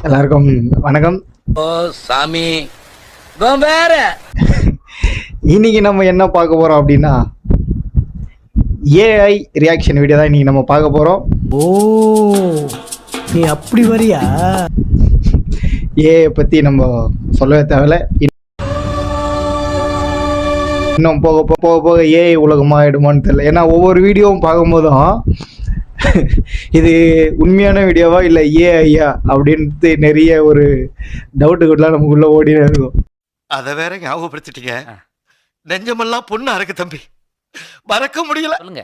எல்லாருக்கும் வணக்கம். ஓ சாமி வேற இன்னைக்கு நம்ம என்ன பார்க்க போறோம் அப்படின்னா ஏஐ ரியாக்ஷன் வீடியோ தான் இன்னைக்கு நம்ம பார்க்க போறோம். ஓ நீ அப்படி வரியா? ஏஐ பத்தி நம்ம சொல்லவே தேவையில்ல. இன்னும் போக போக போக ஏஐ உலகமாயிடுமான்னு தெரியல. ஏன்னா ஒவ்வொரு வீடியோவும் பார்க்கும்போதும் இது உண்மையான வீடியோவா இல்லை ஏஐயா அப்படின்ட்டு நிறைய ஒரு டவுட்டுக்குலாம் நமக்குள்ள ஓடினே இருக்கும். அதை வேற ஞாபகப்படுத்திட்டீங்க. நெஞ்சமெல்லாம் பொண்ணா இருக்கு தம்பி, மறக்க முடியல. சொல்லுங்க.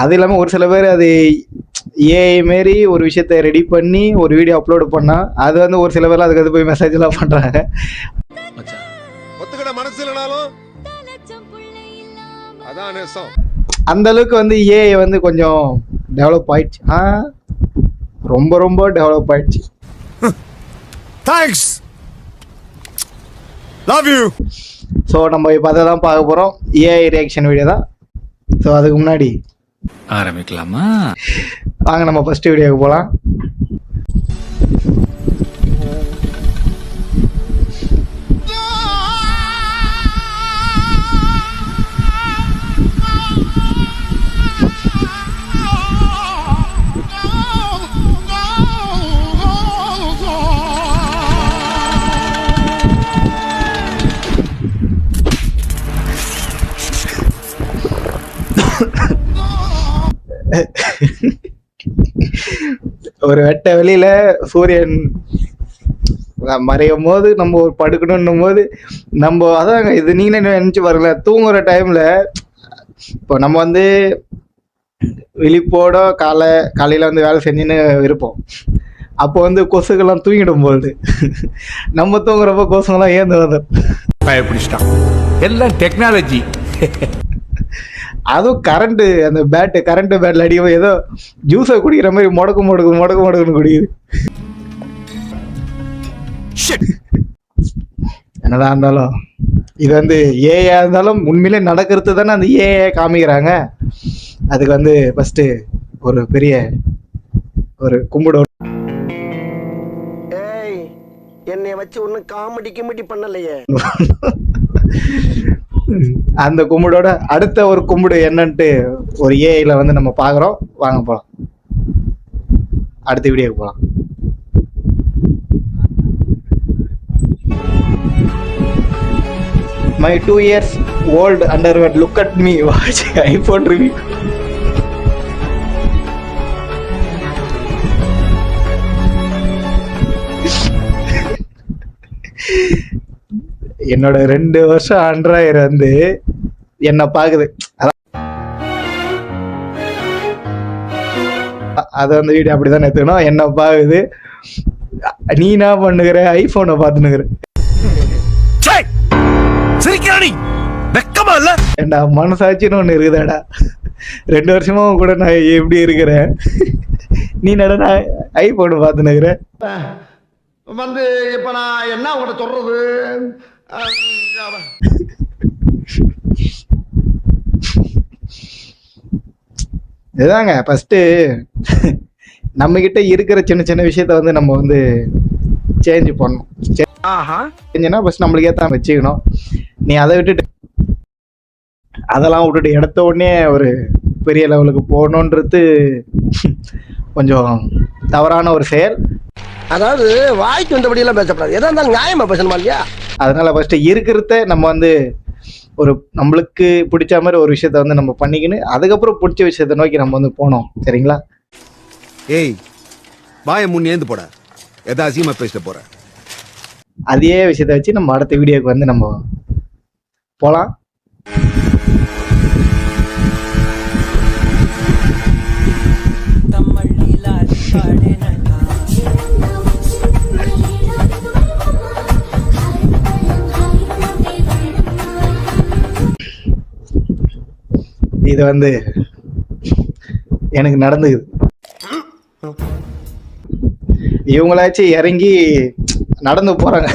அது இல்லாமல் ஒரு சில பேர் அது ஏஐ மாரி ஒரு விஷயத்த ரெடி பண்ணி ஒரு வீடியோ அப்லோடு பண்ணா அது வந்து ஒரு சில பேர் அதுக்கு அது போய் மெசேஜ் எல்லாம் பண்றாங்க. ஒத்துக்கிட மனசு இல்லைனாலும் அதான் நேசம். அந்த அளவுக்கு வந்து ஏஐ வந்து கொஞ்சம் டெவலப் ஆயிடுச்சு. ரொம்ப ரொம்ப டெவலப் ஆயிடுச்சு. Thanks, love you. ஸோ நம்ம இப்போ அதை தான் பார்க்க போகிறோம். ஏஐ ரியாக்ஷன் வீடியோ தான். ஸோ அதுக்கு முன்னாடி ஆரம்பிக்கலாமா? வாங்க நம்ம ஃபர்ஸ்ட் வீடியோக்கு போகலாம். ஒரு வெட்ட வெளியில சூரியன் மறையும் போது நம்ம ஒரு படுக்கணும் போது நம்ம அதாங்க இது நீங்க நினைச்சு பாருங்கள, தூங்குற டைம்ல இப்போ நம்ம வந்து விழிப்போட காலையில வந்து வேலை செஞ்சுன்னு இருப்போம். அப்போ வந்து கொசுக்கெல்லாம் தூங்கிடும் போது நம்ம தூங்குறப்ப கொசுங்கெல்லாம் ஏந்து வந்துடும். பயப்பிடிச்சிட்டான். எல்லாம் டெக்னாலஜி. அதுவும் கரண்ட்டு அந்த கரண்ட் பேட்டில் அடிக்கும் ஏதோ ஜூஸை குடிக்கிற மாதிரி முடக்குன்னு குடிக்குது. என்னதான் இருந்தாலும் இது வந்து ஏஐயா இருந்தாலும் உண்மையிலே நடக்கிறது தானே அந்த ஏஐ காமிக்கிறாங்க. அதுக்கு வந்து ஃபர்ஸ்ட் ஒரு பெரிய ஒரு கும்பிடு. என்னை வச்சு ஒன்னும் காமெடி பண்ணலையே. அந்த கும்பிடோட அடுத்த ஒரு கும்பிடு என்னன்ட்டு ஒரு ஏஐல வந்து நம்ம பாக்குறோம். வாங்க போலாம், அடுத்த வீடியோக்கு போலாம். My 2 years old underwear, look at me watching iPhone review. என்னோட 2 வருஷம் ஆண்ட்ராய்டு வந்து என்ன பாக்குது. அத வந்து வீடியோ அப்படிதான் எடுத்துக்கணும். என்ன பாக்குது, நீ என்ன பண்ணுகிற, ஐபோனை பாத்துனுக்குற. ஏண்டா மனசாட்சின்னு ஒண்ணு இருக்குதாடா? 2 வருஷமா கூட நான் எப்படி இருக்கிறேன், நீ நட ஐபோனை பாத்துனுக்குற. வந்து இப்ப நான் என்ன உங்கள்கிட்ட சொல்றது? இதுதாங்க ஃபர்ஸ்ட் நம்ம கிட்ட இருக்கிற சின்ன விஷயத்த வந்து நம்ம வந்து சேஞ்ச் பண்ணணும். சேஞ்சுனா ஃபர்ஸ்ட் நம்மளுக்கு ஏற்ற வச்சுக்கணும். நீ அதை விட்டுட்டு அதெல்லாம் விட்டுட்டு எடுத்த உடனே ஒரு பெரிய லெவலுக்கு போகணுன்றது கொஞ்சம் தவறான ஒரு செயல். அதாவது வாய்க்கு வந்தபடி எல்லாம் பேசப்படாது. எதா இருந்தாலும் நியாயமா பேசணுமா இல்லையா? அதனால ஃபர்ஸ்ட் இருக்கிறத நம்ம வந்து ஒரு நம்மளுக்கு பிடிச்ச மாதிரி ஒரு விஷயத்த வந்து நம்ம பண்ணிக்கின்னு அதுக்கப்புறம் பிடிச்ச விஷயத்த நோக்கி நம்ம வந்து போனோம். சரிங்களா? ஏய் வாயை முன் ஏந்து போட, எதா அசிங்கமா பேசிட்டு போற. அதே விஷயத்த வச்சு நம்ம அடுத்த வீடியோக்கு வந்து நம்ம போலாம். இது வந்து எனக்கு நடந்துக்குது. இவங்களாச்சும் இறங்கி நடந்து போறாங்க.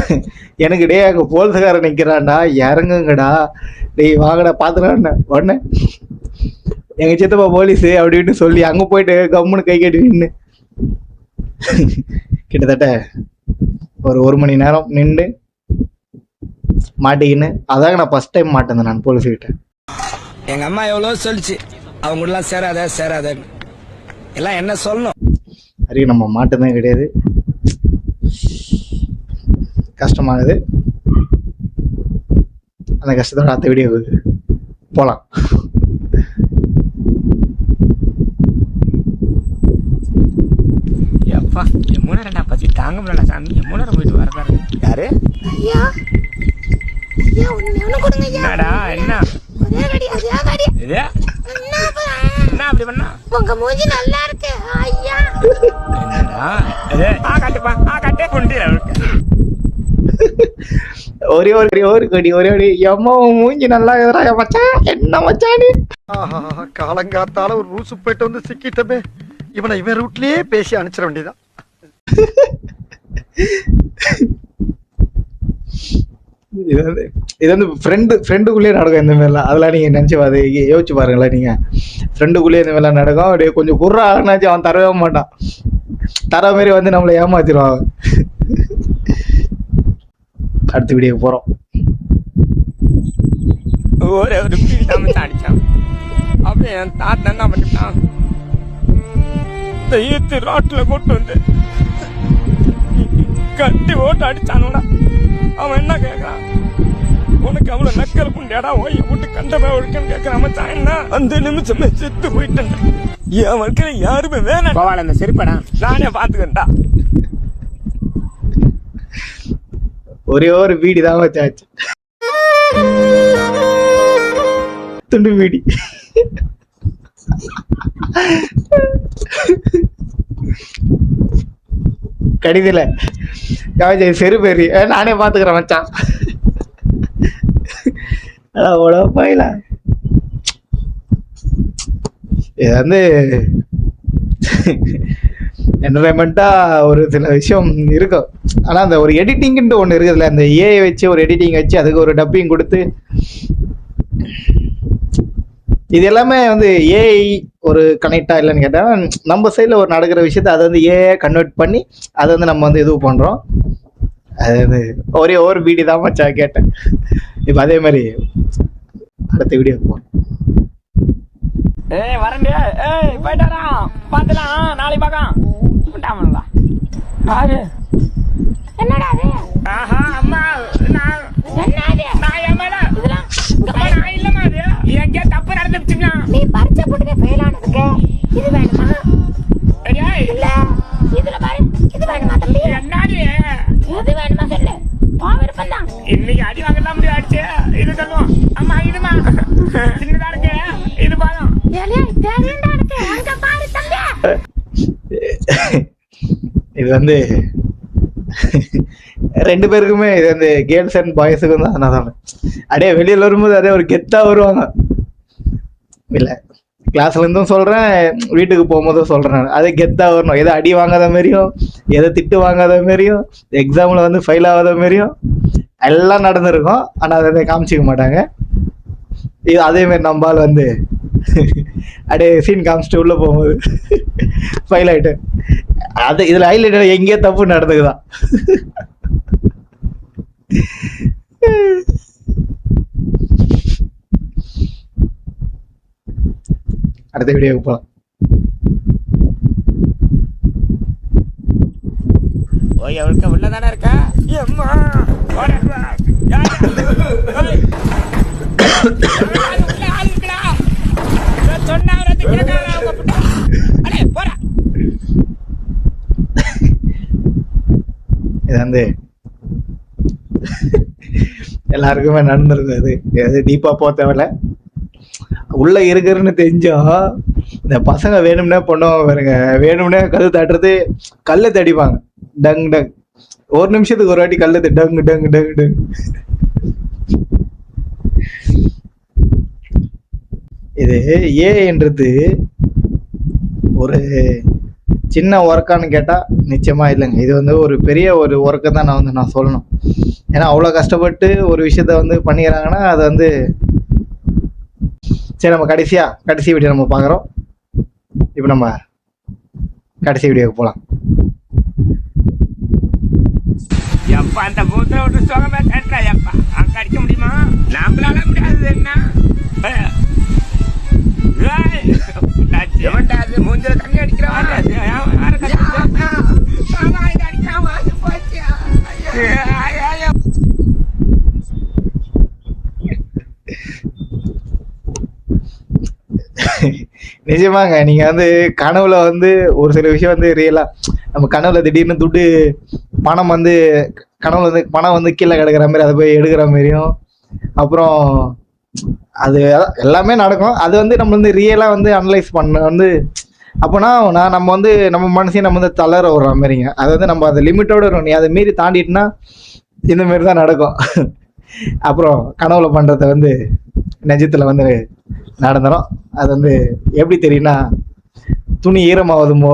எனக்கு டே அங்க போலீஸ்காரன் நிக்கிறான்டா, இறங்குங்கடா, டேய் வாங்கடா பாத்துக்கடா. உடனே எங்க சித்தப்பா போலீஸ் அப்படின்னு சொல்லி அங்க போயிட்டு கம்முன்னு கை கட்டி நின்று கிட்டத்தட்ட ஒரு மணி நேரம் நின்று மாட்டிக்கின்னு, அதாங்க நான் ஃபர்ஸ்ட் டைம் மாட்டேன் நான் போலீஸ்கிட்ட. எங்க அம்மா எவ்வளவு சொல்லிச்சு அவங்க எல்லாம் சேராத எல்லாம் என்ன சொல்லணும். அறிவு நம்ம மாட்டமே கிடையாது. கஷ்டமாகுது. அந்த கஷ்டத்தோட அடுத்த வீடியோ போலாம். அப்பா எம்முனரண்டா பத்தி தாங்க முடியல சாமி. எம்முனரம் போயிட்டு வரதா இருக்கு. யாரு? ஐயா ஐயா ஒண்ணு கொடுங்க ஐயா. என்னடா என்ன அதே கடி இது என்ன அப்படி பண்ணா? உங்க மூஞ்சி நல்லா இருக்கு ஐயா. என்னடா இது? காட்டுப்பா காட்டே கொண்டு ஒரு கடி எம்மா மூஞ்சி நல்லா இருக்கிறா மச்சான். என்ன மச்சானு காலங்காத்தால ஒரு ரூசு போயிட்டு வந்து சிக்கிட்டமே. இவன் ரூட்லயே பேசி அனுப்பிச்சிட வேண்டியதான். இது வந்து ஃப்ரெண்டுக்குள்ளேயே நடக்கும் இந்த மாதிரிலாம். அதெல்லாம் நீங்க நினைச்சு யோசிச்சு பாருங்களேன். நீங்க ஃப்ரெண்டுக்குள்ளேயே இந்த மாதிரிலாம் நடக்கும். அப்படியே கொஞ்சம் குர்ரா ஆகுனாச்சு அவன் தரவே மாட்டான். தர மாதிரி வந்து நம்மளை ஏமாத்திடுவான். அடுத்த வீடியோ போறோம். ஒரே ஒரு பீடி தான் அடிச்சான். அப்படியே என் தாத்தா என்ன பண்ணிட்டான், ஈத்து ரோட்ல கூட்டு வந்து கட்டி ஓட்டு அடிச்சானோடா. அவன் என்ன கேட்கறான், உனக்கு அவ்வளவு நக்கல் புண்டியாடா ஓய்ய போட்டு கண்டமே ஒழுக்கன்னு கேட்கறான். மச்சான் என்ன அந்த நிமிஷமே செத்து போயிட்டேன். என் வாழ்க்கையில யாருமே வேணாம். பவால அந்த செருப்படா நானே பாத்துக்கண்டா. ஒரே ஒரு வீடு தான் வச்சாச்சு, துண்டு வீடி. கடிதல செருப்பேறி நானே பாத்துக்கிறேன் மச்சான். பயில இது வந்து என்டர்டைன்மெண்டா ஒரு சில விஷயம் இருக்கும். ஆனா அந்த ஒரு எடிட்டிங்ன்ட்டு ஒண்ணு இருக்குதுல்ல, அந்த ஏஐ வச்சு ஒரு எடிட்டிங் வச்சு அதுக்கு ஒரு டப்பிங் கொடுத்து, இது எல்லாமே வந்து ஏஐ ஒரு கனெக்டா இல்லைன்னு கேட்டா, நம்ம சைட்ல ஒரு நடக்கிற விஷயத்த அதை வந்து ஏஐ கன்வெர்ட் பண்ணி அதை வந்து நம்ம வந்து இது பண்றோம். அது வந்து ஒரே ஒரு வீடியோ தான் மச்சா கேட்டேன். இப்ப அதே மாதிரி அடுத்த வீடியோ போறோம். வரண்டே போயிட்டாரா பாத்துலாம் நாளைக்கு பாக்கலாம். என்னடா அது? ஆஹா அம்மா நான் என்னது? நான் ஏமாடா இதெல்லாம் நான் இல்லம்மா. அது எங்கேயா தப்பு நடந்துச்சுன்னா நீ பரிச்சை போட்டு ஃபெயில் ஆனதுக்கு இது வேணுமா? இல்ல இதுல பாரு, இது வேணுமா தம்பி? என்னது எது வேணுமா சொல்லு, விருப்பம் தான். இன்னைக்கு அடி வாங்கலாம் முடியாது. இது சொல்லுவோம் அம்மா, இதுமா சின்னதா இருக்கு, இது பாதம் தெரியுண்டா இருக்கு, அங்க பாரு தம்பி. இது வந்து ரெண்டு பேருக்குமே இது வந்து கேர்ள்ஸ் அண்ட் பாய்ஸுக்கும் தான். நான் அப்படியே வெளியில வரும்போது அதே ஒரு கெத்தா வருவாங்க. இல்ல கிளாஸ்ல இருந்தும் சொல்றேன், வீட்டுக்கு போகும்போதும் சொல்றேன், அதே கெத்தா வரணும். எதை அடி வாங்காத மாதிரியும், எதை திட்டு வாங்காத மாதிரியும், எக்ஸாம்ல வந்து ஃபெயில் ஆகாத மாதிரியும் எல்லாம் நடந்திருக்கும். ஆனா அதை காமிச்சிக்க மாட்டாங்க. இது அதே மாதிரி நம்பால் வந்து அப்படியே சீன் காமிச்சிட்டு உள்ள போகும்போது ஃபெயில் ஆயிட்டு, அது இதுல ஹைலைட் எங்கேயோ தப்பு நடந்துக்குதான். அடுத்த வீடியோக்கு போலாம். ஓய் அவளுக்கு உள்ளதானே இருக்கா? அம்மா இது வந்து எல்லாருக்குமே நடந்திருக்கும். அது டீப்பா போக தேவையில்ல. உள்ள இருக்குன்னு தெரிஞ்சோம் இந்த பசங்க வேணும்னே பண்ணுவாங்க பாருங்க. வேணும்னே கல் தட்டுறது, கல்லை தடிப்பாங்க டங் டங். ஒரு நிமிஷத்துக்கு ஒரு வாட்டி கல்லு டங் டங் டங் டங். இது ஏன்றது ஒரு சின்ன ஒர்க்கான்னு கேட்டா நிச்சயமா இல்லைங்க. இது வந்து ஒரு பெரிய ஒரு ஒர்க்கை தான் நான் சொல்லணும். ஏன்னா அவ்வளோ கஷ்டப்பட்டு ஒரு விஷயத்த வந்து பண்ணிக்கிறாங்கன்னா அது வந்து சரி. நம்ம கடைசி வீடியோ நம்ம பார்க்குறோம். இப்போ நம்ம கடைசி வீடியோக்கு போகலாம். எப்பா அந்த மூத்த விட்டு சுகமே கேட்டா எப்பா அங்க அடிக்க முடியுமா? நம்மளால முடியாது என்ன மூஞ்சில தண்ணி அடிக்கிறான். நிஜமாங்க நீங்க வந்து கனவுல வந்து ஒரு சில விஷயம் வந்து ரியலா நம்ம கனவுல திடீர்னு துட்டு பணம் வந்து கனவுல வந்து பணம் வந்து கீழே கிடக்குற மாதிரி அதை போய் எடுக்கிற மாதிரியும் அப்புறம் அது எல்லாமே நடக்கும். அது வந்து நம்ம வந்து ரியலா வந்து அனலைஸ் பண்ண வந்து அப்போனா நம்ம வந்து நம்ம மனசையும் நம்ம வந்து தளர விடுற மாதிரிங்க. அது வந்து நம்ம அதை லிமிட்டோட இருக்கணும். நீ அதை மீறி தாண்டிட்டுனா இந்த மாரி தான் நடக்கும். அப்புறம் கனவுல பண்றத வந்து நிஜத்துல வந்து நடந்துடும். அது வந்து எப்படி தெரியும்னா துணி ஈரமாகும்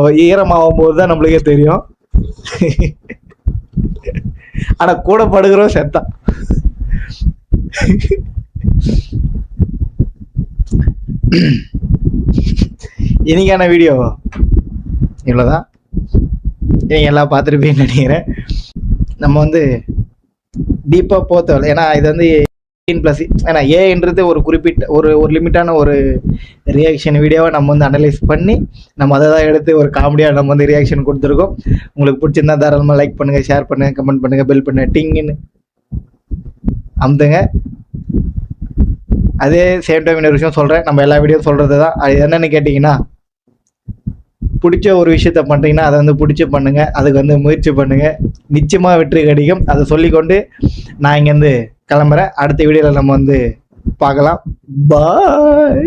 போது தான் நம்மளுக்கே தெரியும். ஆனா கூட படுகிறோம் செத்தா. இன்னைக்கான வீடியோ இவ்வளோதான். நீங்கள் எல்லாம் பார்த்துருப்பீங்கன்னு நினைக்கிறேன். நம்ம வந்து டீப்பாக போத்தவரை, ஏன்னா இது வந்து 18+, ஏன்னா ஏன்றது ஒரு குறிப்பிட்ட ஒரு லிமிட்டான ஒரு ரியாக்ஷன் வீடியோவை நம்ம வந்து அனலைஸ் பண்ணி நம்ம அதை தான் எடுத்து ஒரு காமெடியாக நம்ம வந்து ரியாக்ஷன் கொடுத்துருக்கோம். உங்களுக்கு பிடிச்சிருந்தா தாராளமாக லைக் பண்ணுங்கள், ஷேர் பண்ணுங்கள், கமெண்ட் பண்ணுங்கள், பெல் பண்ணுங்கள், டிங்குன்னு அமுத்துங்க. அதே சேம் டைம் இன்னொரு விஷயம் சொல்கிறேன், நம்ம எல்லா வீடியோ சொல்கிறது தான். அது என்னென்னு கேட்டிங்கன்னா, பிடிச்ச ஒரு விஷயத்த பண்ணுறீங்கன்னா அதை வந்து பிடிச்சி பண்ணுங்கள், அதுக்கு வந்து முயற்சி பண்ணுங்கள், நிச்சயமாக வெற்றி கிடைக்கும். அதை சொல்லிக்கொண்டு நான் இங்கேருந்து கிளம்புறேன். அடுத்த வீடியோவில் நம்ம வந்து பார்க்கலாம். பாய்.